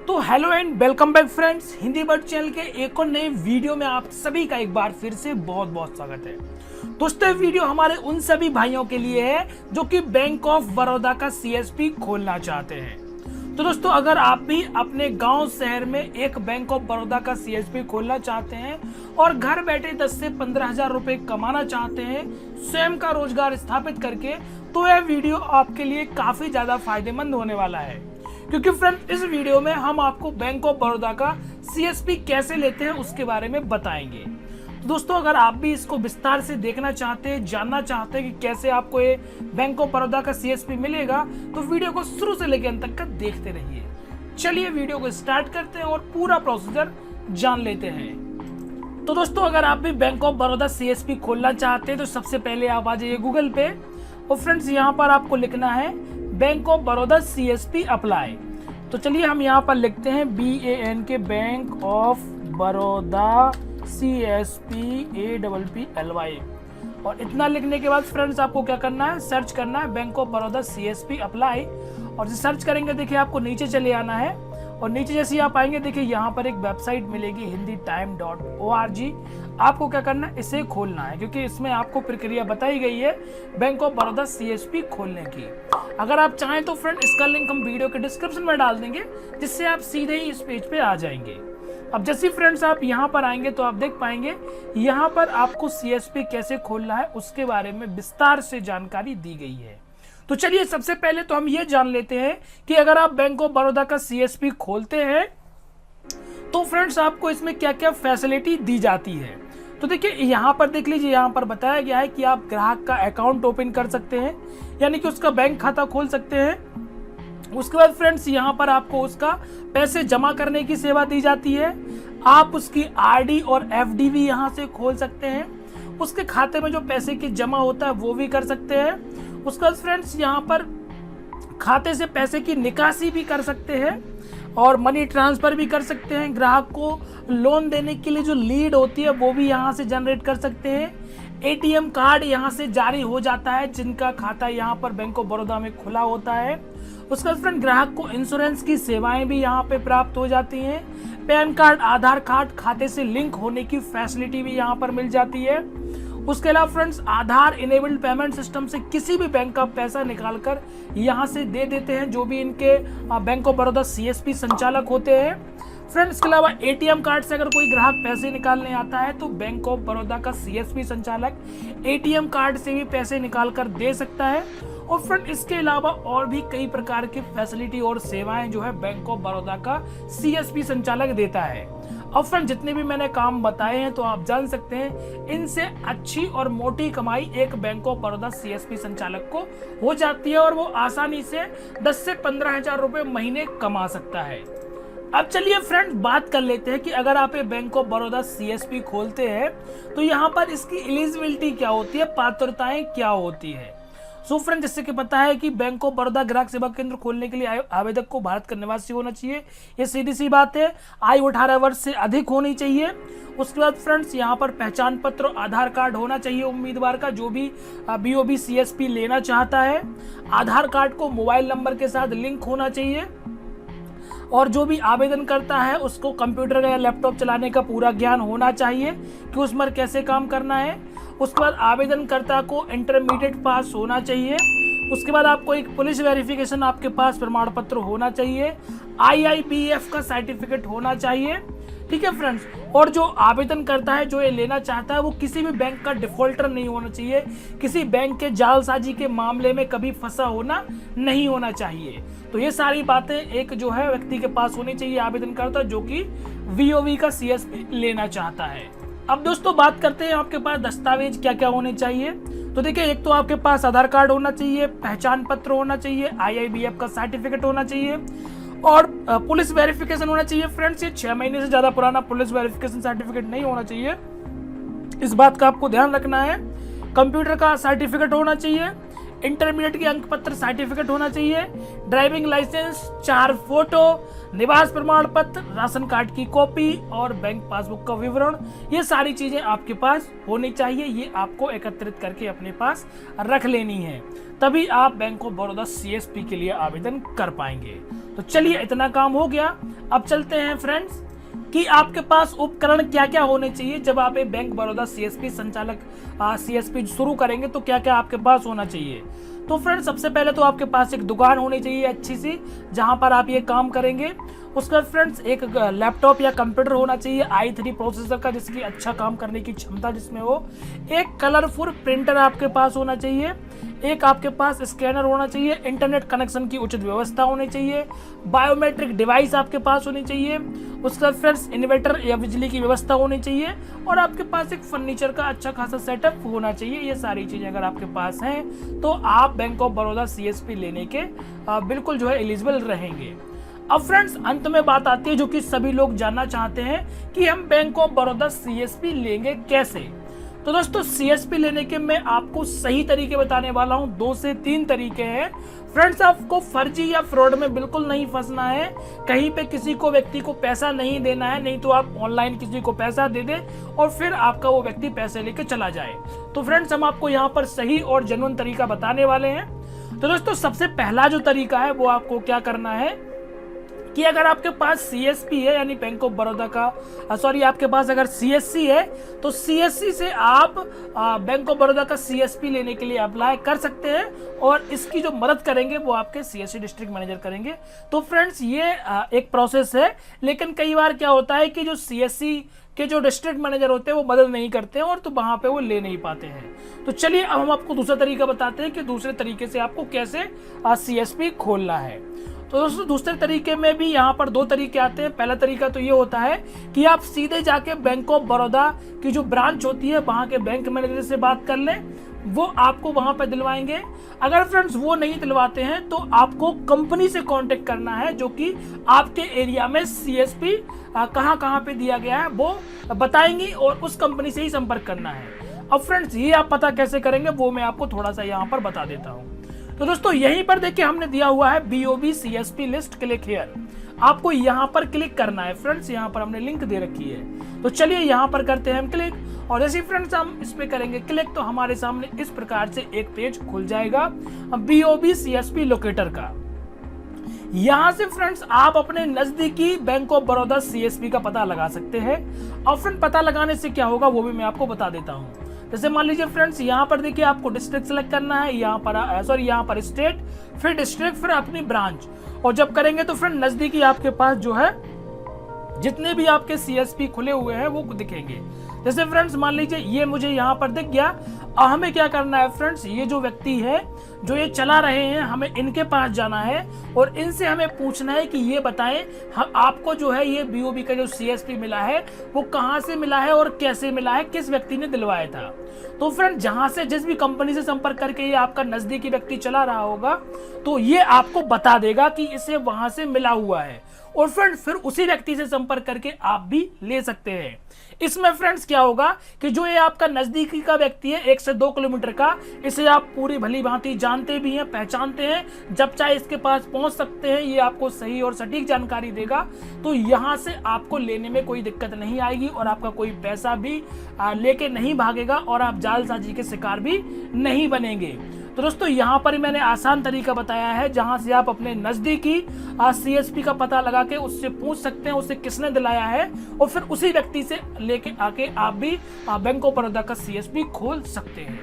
तो hello and welcome back friends, Hindi word channel के एक और नए वीडियो में आप सभी का एक बार फिर से बहुत बहुत स्वागत है। दोस्तों, ये वीडियो हमारे उन सभी भाइयों के लिए है जो कि बैंक ऑफ बड़ौदा का सीएसपी खोलना चाहते हैं। तो दोस्तों, अगर आप भी अपने गांव शहर में एक बैंक ऑफ बड़ौदा का सीएसपी खोलना चाहते हैं और घर बैठे 10 से 15 हजार रुपए कमाना चाहते हैं स्वयं का रोजगार स्थापित करके, तो यह वीडियो आपके लिए काफी ज्यादा फायदेमंद होने वाला है। क्योंकि फ्रेंड, इस वीडियो में हम आपको बैंक ऑफ बड़ौदा का सीएसपी कैसे लेते हैं उसके बारे में बताएंगे। तो दोस्तों, अगर आप भी इसको विस्तार से देखना चाहते हैं, जानना चाहते हैं कि कैसे आपको ये बैंक ऑफ बड़ौदा का सीएसपी मिलेगा, तो वीडियो को शुरू से लेकर अंत तक का देखते रहिए। चलिए वीडियो को स्टार्ट करते हैं और पूरा प्रोसीजर जान लेते हैं। तो दोस्तों, अगर आप भी बैंक ऑफ बड़ौदा सीएसपी खोलना चाहते हैं तो सबसे पहले आप आ जाइए गूगल पे और फ्रेंड्स यहाँ पर आपको लिखना है bank of Baroda CSP apply. तो चलिए हम यहाँ पर लिखते हैं BAN के bank of Baroda CSP APPLY और इतना लिखने के बाद फ्रेंड्स आपको क्या करना है, सर्च करना है bank of Baroda CSP apply. और जब सर्च करेंगे देखिए आपको नीचे चले आना है और नीचे जैसे आप आएंगे देखिए यहाँ पर एक वेबसाइट मिलेगी hinditime.org। आपको क्या करना है, इसे खोलना है क्योंकि इसमें आपको प्रक्रिया बताई गई है बैंक ऑफ बड़ौदा CSP खोलने की। अगर आप चाहें तो फ्रेंड इसका लिंक हम वीडियो के डिस्क्रिप्शन में डाल देंगे, जिससे आप सीधे ही इस पेज पे आ जाएंगे। अब जैसे फ्रेंड्स आप यहाँ पर आएंगे तो आप देख पाएंगे यहाँ पर आपको CSP कैसे खोलना है उसके बारे में विस्तार से जानकारी दी गई है। तो चलिए सबसे पहले तो हम ये जान लेते हैं कि अगर आप बैंक ऑफ बड़ौदा का CSP खोलते हैं तो फ्रेंड्स आपको इसमें क्या क्या फैसिलिटी दी जाती है। तो देखिए यहाँ पर देख लीजिए, यहाँ पर बताया गया है कि आप ग्राहक का अकाउंट ओपन कर सकते हैं, यानी कि उसका बैंक खाता खोल सकते हैं। उसके बाद फ्रेंड्स यहाँ पर आपको उसका पैसे जमा करने की सेवा दी जाती है। आप उसकी RD और FD भी यहाँ से खोल सकते हैं। उसके खाते में जो पैसे की जमा होता है वो भी कर सकते हैं। उसके बाद फ्रेंड्स यहाँ पर खाते से पैसे की निकासी भी कर सकते हैं और मनी ट्रांसफर भी कर सकते हैं। ग्राहक को लोन देने के लिए जो लीड होती है वो भी यहाँ से जनरेट कर सकते हैं। ATM कार्ड यहाँ से जारी हो जाता है जिनका खाता यहाँ पर बैंक ऑफ बड़ौदा में खुला होता है। उसके बाद फ्रेंड ग्राहक को इंश्योरेंस की सेवाएं भी यहाँ पे प्राप्त हो जाती हैं। पैन कार्ड, आधार कार्ड खाते से लिंक होने की फैसिलिटी भी यहाँ पर मिल जाती है। उसके अलावा फ्रेंड्स आधार इनेबल्ड पेमेंट सिस्टम से किसी भी बैंक का पैसा निकालकर यहाँ से दे देते हैं जो भी इनके बैंक ऑफ बड़ौदा CSP संचालक होते हैं। फ्रेंड्स इसके अलावा ATM कार्ड से अगर कोई ग्राहक पैसे निकालने आता है तो बैंक ऑफ बड़ौदा का CSP संचालक ATM कार्ड से भी पैसे निकाल कर दे सकता है। और फ्रेंड इसके अलावा और भी कई प्रकार की फैसिलिटी और सेवाएं जो है बैंक ऑफ बड़ौदा का CSP संचालक देता है। अब फ्रेंड जितने भी मैंने काम बताए हैं तो आप जान सकते हैं इनसे अच्छी और मोटी कमाई एक बैंक ऑफ बड़ौदा CSP संचालक को हो जाती है और वो आसानी से 10 से 15 हजार रुपए महीने कमा सकता है। अब चलिए फ्रेंड्स बात कर लेते हैं कि अगर आप ये बैंक ऑफ बड़ौदा CSP खोलते हैं तो यहाँ पर इसकी एलिजिबिलिटी क्या होती है, पात्रताएं क्या होती है। सो फ्रेंड, जैसे कि पता है कि बैंक ऑफ बड़ौदा ग्राहक सेवा केंद्र खोलने के लिए आवेदक को भारत का निवासी होना चाहिए, ये सीधी सी बात है। आयु 18 वर्ष से अधिक होनी चाहिए। उसके बाद फ्रेंड्स यहाँ पर पहचान पत्र और आधार कार्ड होना चाहिए उम्मीदवार का, जो भी BOB CSP लेना चाहता है। आधार कार्ड को मोबाइल नंबर के साथ लिंक होना चाहिए और जो भी आवेदन करता है उसको कंप्यूटर या लैपटॉप चलाने का पूरा ज्ञान होना चाहिए कि उस पर कैसे काम करना है। उसके बाद आवेदनकर्ता को इंटरमीडिएट पास होना चाहिए। उसके बाद आपको एक पुलिस वेरिफिकेशन आपके पास प्रमाण पत्र होना चाहिए। IIBF का सर्टिफिकेट होना चाहिए। ठीक है फ्रेंड्स, और जो आवेदन करता है, जो ये लेना चाहता है, वो किसी भी बैंक का डिफॉल्टर नहीं होना चाहिए, किसी बैंक के जालसाजी के मामले में कभी फंसा होना नहीं होना चाहिए। तो ये सारी बातें एक जो है व्यक्ति के पास होनी चाहिए, आवेदन करता जो कि VOB का CSP लेना चाहता है। अब दोस्तों बात करते हैं आपके पास दस्तावेज क्या क्या होने चाहिए। तो देखिए, एक तो आपके पास आधार कार्ड होना चाहिए, पहचान पत्र होना चाहिए, IIBF का सर्टिफिकेट होना चाहिए और पुलिस वेरिफिकेशन होना चाहिए। फ्रेंड्स, ये 6 महीने से ज्यादा पुराना पुलिस वेरिफिकेशन सर्टिफिकेट नहीं होना चाहिए, इस बात का आपको ध्यान रखना है। कंप्यूटर का सर्टिफिकेट होना चाहिए, इंटरमीडिएट के अंक पत्र सर्टिफिकेट होना चाहिए, ड्राइविंग लाइसेंस, 4 फोटो, निवास प्रमाण पत्र, राशन कार्ड की कॉपी और बैंक पासबुक का विवरण, ये सारी चीजें आपके पास होनी चाहिए। ये आपको एकत्रित करके अपने पास रख लेनी है, तभी आप बैंक ऑफ बड़ौदा CSP के लिए आवेदन कर पाएंगे। तो चलिए इतना काम हो गया। अब चलते हैं फ्रेंड्स कि आपके पास उपकरण क्या क्या होने चाहिए जब आप एक बैंक बड़ौदा सीएसपी संचालक सीएसपी शुरू करेंगे, तो क्या क्या आपके पास होना चाहिए। तो फ्रेंड्स सबसे पहले तो आपके पास एक दुकान होनी चाहिए अच्छी सी, जहां पर आप ये काम करेंगे। उसके बाद फ्रेंड्स एक लैपटॉप या कंप्यूटर होना चाहिए i3 प्रोसेसर का, जिसकी अच्छा काम करने की क्षमता जिसमें हो। एक कलरफुल प्रिंटर आपके पास होना चाहिए। एक आपके पास स्कैनर होना चाहिए। इंटरनेट कनेक्शन की उचित व्यवस्था होनी चाहिए। बायोमेट्रिक डिवाइस आपके पास होनी चाहिए। उसके बाद फ्रेंड्स इन्वर्टर या बिजली की व्यवस्था होनी चाहिए और आपके पास एक फर्नीचर का अच्छा खासा सेटअप होना चाहिए। ये सारी चीजें अगर आपके पास हैं तो आप बैंक ऑफ बड़ौदा सीएसपी लेने के बिल्कुल जो है एलिजिबल रहेंगे। अब फ्रेंड्स अंत में बात आती है जो कि सभी लोग जानना चाहते हैं कि हम बैंक ऑफ बड़ौदा सीएसपी लेंगे कैसे। तो दोस्तों सीएसपी लेने के मैं आपको सही तरीके बताने वाला हूं। 2 से 3 तरीके हैं फ्रेंड्स। आपको फर्जी या फ्रॉड में बिल्कुल नहीं फंसना है। कहीं पे किसी को व्यक्ति को पैसा नहीं देना है, नहीं तो आप ऑनलाइन किसी को पैसा दे दे और फिर आपका वो व्यक्ति पैसे लेके चला जाए। तो फ्रेंड्स हम आपको यहाँ पर सही और जेन्युइन तरीका बताने वाले हैं। तो दोस्तों सबसे पहला जो तरीका है वो आपको क्या करना है कि अगर आपके पास सीएसपी है यानी बैंक ऑफ बड़ौदा का आपके पास अगर सीएससी है तो सीएससी से आप बैंक ऑफ बड़ौदा का सीएसपी लेने के लिए अप्लाई कर सकते हैं और इसकी जो मदद करेंगे वो आपके सीएससी डिस्ट्रिक्ट मैनेजर करेंगे। तो फ्रेंड्स ये एक प्रोसेस है, लेकिन कई बार क्या होता है कि जो सीएससी के जो डिस्ट्रिक्ट मैनेजर होते हैं वो मदद नहीं करते हैं और तो वहां पे वो ले नहीं पाते हैं। तो चलिए अब हम आपको दूसरा तरीका बताते हैं कि दूसरे तरीके से आपको कैसे सीएसपी खोलना है। तो दोस्तों दूसरे तरीके में भी यहाँ पर 2 तरीके आते हैं। पहला तरीका तो ये होता है कि आप सीधे जाके बैंक ऑफ बड़ौदा की जो ब्रांच होती है वहां के बैंक मैनेजर से बात कर लें, वो आपको वहां पर दिलवाएंगे। अगर फ्रेंड्स वो नहीं दिलवाते हैं तो आपको कंपनी से कांटेक्ट करना है जो कि आपके एरिया में सीएसपी कहाँ पे दिया गया है वो बताएंगी और उस कंपनी से ही संपर्क करना है। अब फ्रेंड्स ये आप पता कैसे करेंगे वो मैं आपको थोड़ा सा यहाँ पर बता देता हूँ। तो दोस्तों यहीं पर देखिए हमने दिया हुआ है BOB CSP list, click here. आपको यहाँ पर क्लिक करना है फ्रेंड्स, यहाँ पर हमने लिंक दे रखी है। तो चलिए यहाँ पर करते हैं हम क्लिक और जैसे फ्रेंड्स हम इस पे करेंगे क्लिक तो हमारे सामने इस प्रकार से एक पेज खुल जाएगा BOB CSP लोकेटर का। यहाँ से फ्रेंड्स आप अपने नजदीकी बैंक ऑफ बड़ौदा CSP का पता लगा सकते हैं। और फ्रेंड पता लगाने से क्या होगा वो भी मैं आपको बता देता हूँ। जैसे मान लीजिए फ्रेंड्स यहाँ पर देखिए आपको डिस्ट्रिक्ट सेलेक्ट करना है, यहाँ पर स्टेट, फिर डिस्ट्रिक्ट, फिर अपनी ब्रांच। और जब करेंगे तो फ्रेंड नजदीकी आपके पास जो है जितने भी आपके सीएसपी खुले हुए हैं वो दिखेंगे। जैसे फ्रेंड्स मान लीजिए ये मुझे यहाँ पर दिख गया। हमें क्या करना है फ्रेंड्स, ये जो व्यक्ति है जो ये चला रहे हैं हमें इनके पास जाना है और इनसे हमें पूछना है कि ये बताएं हम आपको जो है ये BOB का जो CSP मिला है वो कहाँ से मिला है और कैसे मिला है, किस व्यक्ति ने दिलवाया था। तो फ्रेंड जहां से जिस भी कंपनी से संपर्क करके ये आपका नजदीकी व्यक्ति चला रहा होगा तो ये आपको बता देगा कि इसे वहां से मिला हुआ है और फ्रेंड फिर उसी व्यक्ति से संपर्क करके आप भी ले सकते हैं। इसमें फ्रेंड्स क्या होगा कि जो ये आपका नजदीकी का व्यक्ति है 1 से 2 किलोमीटर का, इसे आप पूरी भली भांति जानते भी हैं, पहचानते हैं, जब चाहे इसके पास पहुंच सकते हैं, ये आपको सही और सटीक जानकारी देगा। तो यहाँ से आपको लेने में कोई दिक्कत नहीं आएगी और आपका कोई पैसा भी लेके नहीं भागेगा और आप जालसाजी के शिकार भी नहीं बनेंगे। तो दोस्तों यहाँ पर मैंने आसान तरीका बताया है जहां से आप अपने नजदीकी CSP का पता लगा के उससे पूछ सकते हैं उसे किसने दिलाया है और फिर उसी व्यक्ति से लेके आके आप भी बैंक ऑफ बड़ौदा का CSP खोल सकते हैं।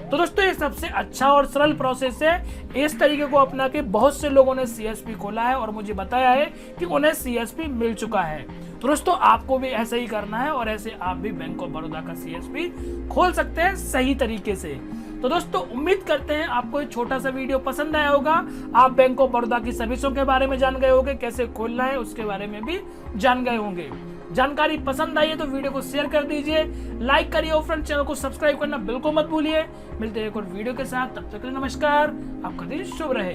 तो दोस्तों ये सबसे अच्छा और सरल प्रोसेस है। इस तरीके को अपना के बहुत से लोगों ने CSP खोला है और मुझे बताया है कि उन्हें CSP मिल चुका है। तो दोस्तों आपको भी ऐसे ही करना है और ऐसे आप भी बैंक ऑफ बड़ौदा का CSP खोल सकते हैं सही तरीके से। तो दोस्तों उम्मीद करते हैं आपको ये छोटा सा वीडियो पसंद आया होगा। आप बैंक ऑफ बड़ौदा की सर्विसों के बारे में जान गए होंगे, कैसे खोलना है उसके बारे में भी जान गए होंगे। जानकारी पसंद आई है तो वीडियो को शेयर कर दीजिए, लाइक करिए और फ्रेंड चैनल को सब्सक्राइब करना बिल्कुल मत भूलिए। मिलते हैं एक और वीडियो के साथ, तब तक के लिए नमस्कार, आपका दिन शुभ रहे।